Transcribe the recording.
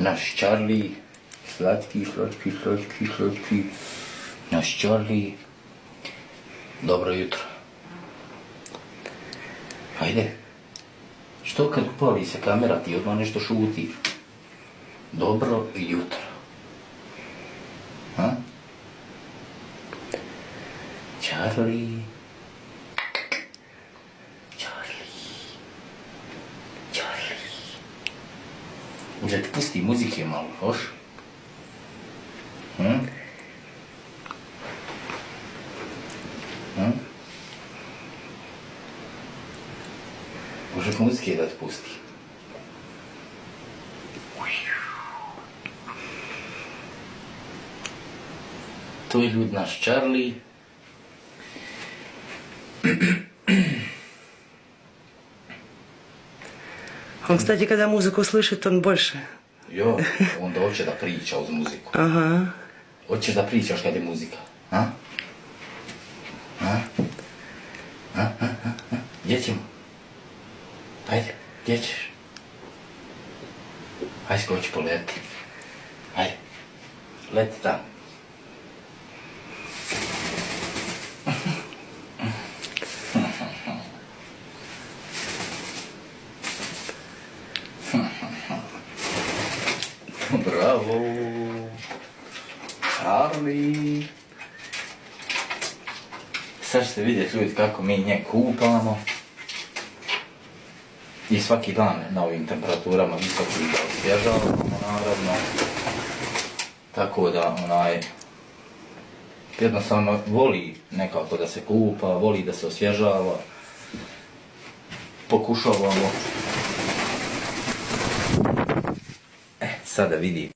Naš Charlie, slatki, slatki, slatki, slatki. Naš Charlie. Dobro jutro. Hajde. Što kad upali se kamera, ti odmah nešto šutiš? Dobro jutro. Ha? Charlie. Može ti pusti muzike malo, hoš? Može muzike da ti pusti. To je ljud naš Charlie. Он, кстати, когда музыку слышит, он больше. Jo, onda hoće da priča uz muziku. Ага. Hoćeš da pričaš kad je muzika, a? Gdje ćemo? Ajde, gdje ćeš? Ajde skoči poleti. Ajde, leti tamo. Bravo! Charlie! Sad ćete vidjeti ljudi kako mi nje kupamo. I svaki dan na ovim temperaturama visokim da osvježavamo naravno. Tako da jednostavno voli nekako da se kupa, voli da se osvježava. Pokušavamo. Sada vidi.